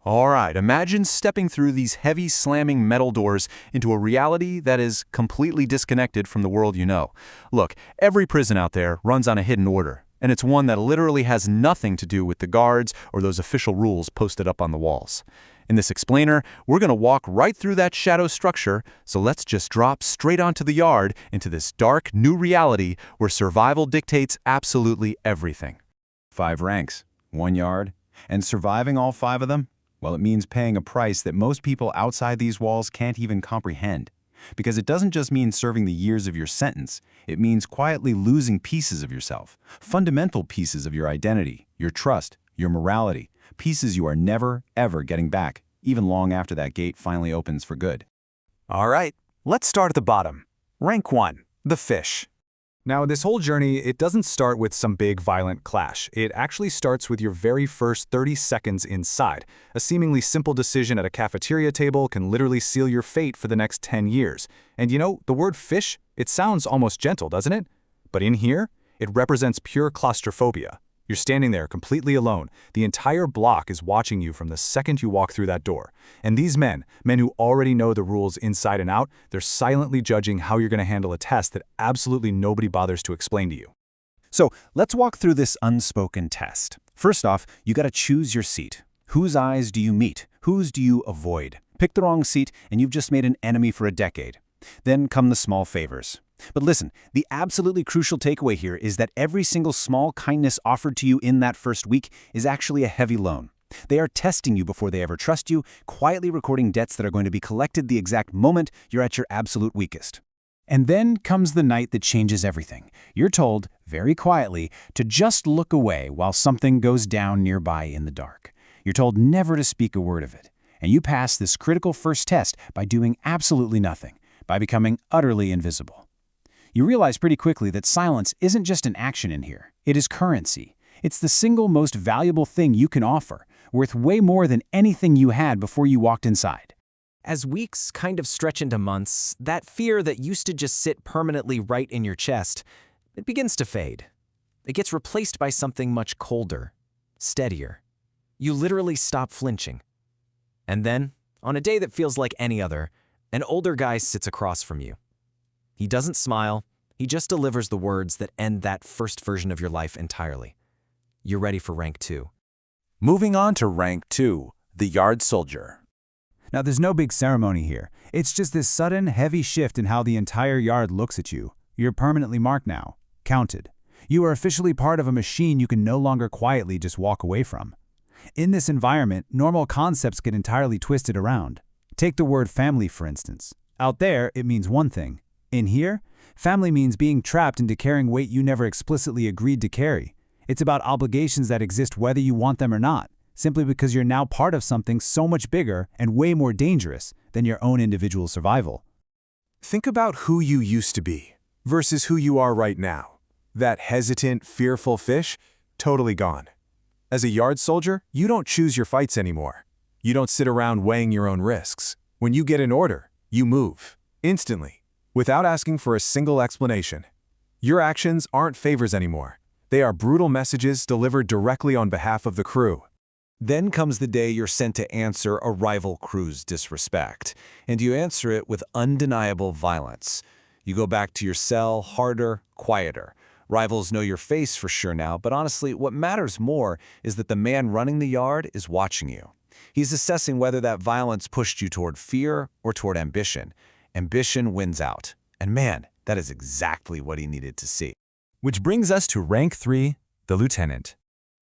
All right, imagine stepping through these heavy slamming metal doors into a reality that is completely disconnected from the world you know. Look, every prison out there runs on a hidden order, and it's one that literally has nothing to do with the guards or those official rules posted up on the walls. In this explainer, we're going to walk right through that shadow structure, so let's just drop straight onto the yard into this dark new reality where survival dictates absolutely everything. 5 ranks, 1 yard, and surviving all 5 of them? Well, it means paying a price that most people outside these walls can't even comprehend. Because it doesn't just mean serving the years of your sentence, it means quietly losing pieces of yourself, fundamental pieces of your identity, your trust, your morality, pieces you are never, ever getting back, even long after that gate finally opens for good. All right, let's start at the bottom. Rank 1, the fish. Now, this whole journey, it doesn't start with some big violent clash. It actually starts with your very first 30 seconds inside. A seemingly simple decision at a cafeteria table can literally seal your fate for the next 10 years. And you know, the word fish, it sounds almost gentle, doesn't it? But in here, it represents pure claustrophobia. You're standing there completely alone. The entire block is watching you from the second you walk through that door. And these men who already know the rules inside and out, they're silently judging how you're going to handle a test that absolutely nobody bothers to explain to you. So let's walk through this unspoken test. First off, you got to choose your seat. Whose eyes do you meet? Whose do you avoid? Pick the wrong seat and you've just made an enemy for a decade. Then come the small favors. But listen, the absolutely crucial takeaway here is that every single small kindness offered to you in that first week is actually a heavy loan. They are testing you before they ever trust you, quietly recording debts that are going to be collected the exact moment you're at your absolute weakest. And then comes the night that changes everything. You're told, very quietly, to just look away while something goes down nearby in the dark. You're told never to speak a word of it. And you pass this critical first test by doing absolutely nothing, by becoming utterly invisible. You realize pretty quickly that silence isn't just an action in here. It is currency. It's the single most valuable thing you can offer, worth way more than anything you had before you walked inside. As weeks kind of stretch into months, that fear that used to just sit permanently right in your chest, it begins to fade. It gets replaced by something much colder, steadier. You literally stop flinching. And then, on a day that feels like any other, an older guy sits across from you. He doesn't smile, he just delivers the words that end that first version of your life entirely. You're ready for rank 2. Moving on to rank 2, the yard soldier. Now, there's no big ceremony here. It's just this sudden, heavy shift in how the entire yard looks at you. You're permanently marked now, counted. You are officially part of a machine you can no longer quietly just walk away from. In this environment, normal concepts get entirely twisted around. Take the word family, for instance. Out there, it means one thing. In here, family means being trapped into carrying weight you never explicitly agreed to carry. It's about obligations that exist whether you want them or not, simply because you're now part of something so much bigger and way more dangerous than your own individual survival. Think about who you used to be versus who you are right now. That hesitant, fearful fish, totally gone. As a yard soldier, you don't choose your fights anymore. You don't sit around weighing your own risks. When you get an order, you move, instantly, without asking for a single explanation. Your actions aren't favors anymore. They are brutal messages delivered directly on behalf of the crew. Then comes the day you're sent to answer a rival crew's disrespect, and you answer it with undeniable violence. You go back to your cell, harder, quieter. Rivals know your face for sure now, but honestly, what matters more is that the man running the yard is watching you. He's assessing whether that violence pushed you toward fear or toward ambition. Ambition wins out. And man, that is exactly what he needed to see. Which brings us to rank 3, the lieutenant.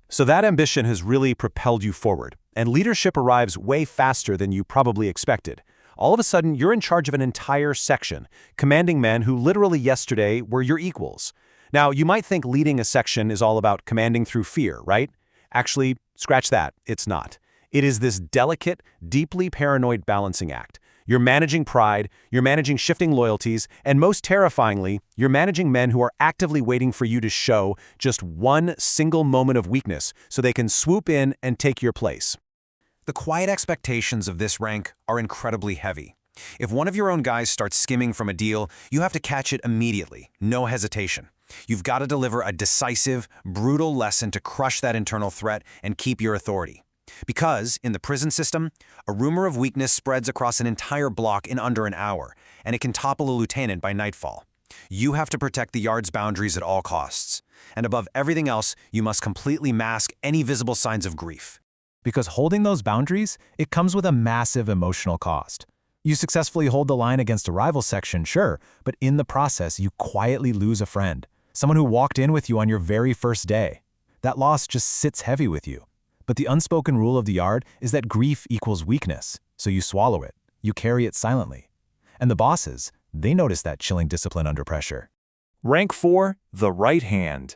So that ambition has really propelled you forward, and leadership arrives way faster than you probably expected. All of a sudden, you're in charge of an entire section, commanding men who literally yesterday were your equals. Now, you might think leading a section is all about commanding through fear, right? Actually, scratch that, it's not. It is this delicate, deeply paranoid balancing act. You're managing pride, you're managing shifting loyalties, and most terrifyingly, you're managing men who are actively waiting for you to show just one single moment of weakness so they can swoop in and take your place. The quiet expectations of this rank are incredibly heavy. If one of your own guys starts skimming from a deal, you have to catch it immediately, no hesitation. You've got to deliver a decisive, brutal lesson to crush that internal threat and keep your authority. Because, in the prison system, a rumor of weakness spreads across an entire block in under an hour, and it can topple a lieutenant by nightfall. You have to protect the yard's boundaries at all costs. And above everything else, you must completely mask any visible signs of grief. Because holding those boundaries, it comes with a massive emotional cost. You successfully hold the line against a rival section, sure, but in the process, you quietly lose a friend, someone who walked in with you on your very first day. That loss just sits heavy with you. But the unspoken rule of the yard is that grief equals weakness, so you swallow it. You carry it silently. And the bosses, they notice that chilling discipline under pressure. Rank 4, the right hand.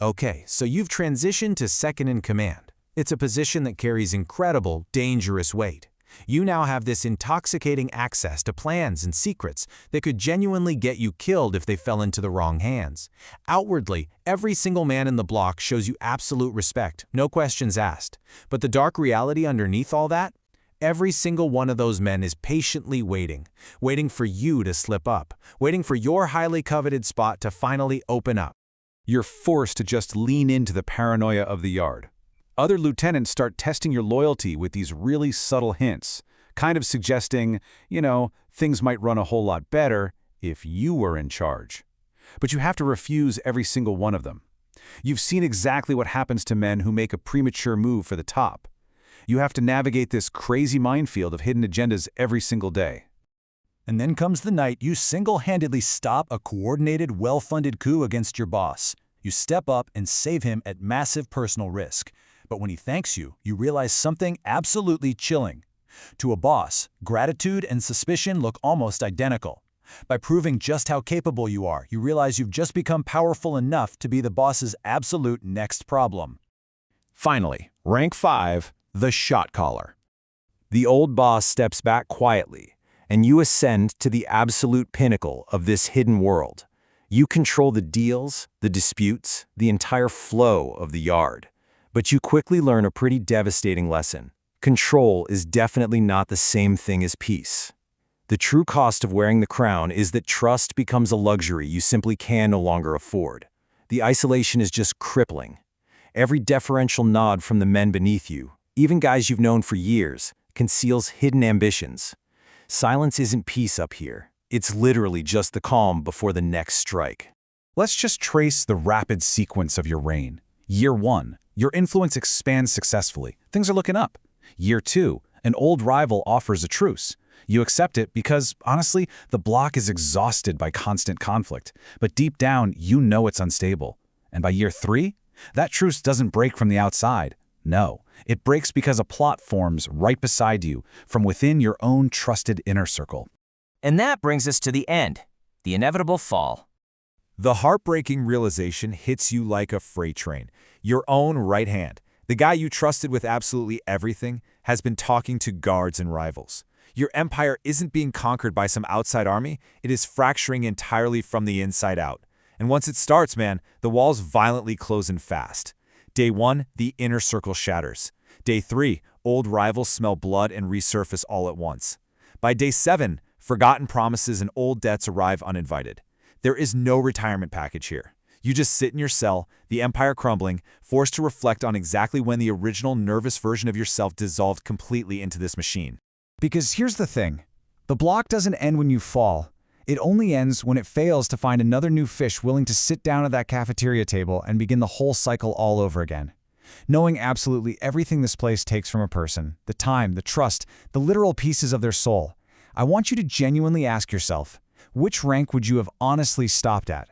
Okay, so you've transitioned to second in command. It's a position that carries incredible, dangerous weight. You now have this intoxicating access to plans and secrets that could genuinely get you killed if they fell into the wrong hands. Outwardly, every single man in the block shows you absolute respect, no questions asked. But the dark reality underneath all that? Every single one of those men is patiently waiting for you to slip up, waiting for your highly coveted spot to finally open up. You're forced to just lean into the paranoia of the yard. Other lieutenants start testing your loyalty with these really subtle hints, kind of suggesting, things might run a whole lot better if you were in charge. But you have to refuse every single one of them. You've seen exactly what happens to men who make a premature move for the top. You have to navigate this crazy minefield of hidden agendas every single day. And then comes the night you single-handedly stop a coordinated, well-funded coup against your boss. You step up and save him at massive personal risk. But when he thanks you, you realize something absolutely chilling. To a boss, gratitude and suspicion look almost identical. By proving just how capable you are, you realize you've just become powerful enough to be the boss's absolute next problem. Finally, rank 5, the shot caller. The old boss steps back quietly, and you ascend to the absolute pinnacle of this hidden world. You control the deals, the disputes, the entire flow of the yard. But you quickly learn a pretty devastating lesson. Control is definitely not the same thing as peace. The true cost of wearing the crown is that trust becomes a luxury you simply can no longer afford. The isolation is just crippling. Every deferential nod from the men beneath you, even guys you've known for years, conceals hidden ambitions. Silence isn't peace up here. It's literally just the calm before the next strike. Let's just trace the rapid sequence of your reign. Year 1. Your influence expands successfully. Things are looking up. Year 2, an old rival offers a truce. You accept it because, honestly, the block is exhausted by constant conflict. But deep down, you know it's unstable. And by year 3, that truce doesn't break from the outside. No, it breaks because a plot forms right beside you, from within your own trusted inner circle. And that brings us to the end, the inevitable fall. The heartbreaking realization hits you like a freight train. Your own right hand, the guy you trusted with absolutely everything, has been talking to guards and rivals. Your empire isn't being conquered by some outside army, it is fracturing entirely from the inside out. And once it starts, man, the walls violently close in fast. Day 1, the inner circle shatters. Day 3, old rivals smell blood and resurface all at once. By day 7, forgotten promises and old debts arrive uninvited. There is no retirement package here. You just sit in your cell, the empire crumbling, forced to reflect on exactly when the original nervous version of yourself dissolved completely into this machine. Because here's the thing. The block doesn't end when you fall. It only ends when it fails to find another new fish willing to sit down at that cafeteria table and begin the whole cycle all over again. Knowing absolutely everything this place takes from a person, the time, the trust, the literal pieces of their soul, I want you to genuinely ask yourself, which rank would you have honestly stopped at?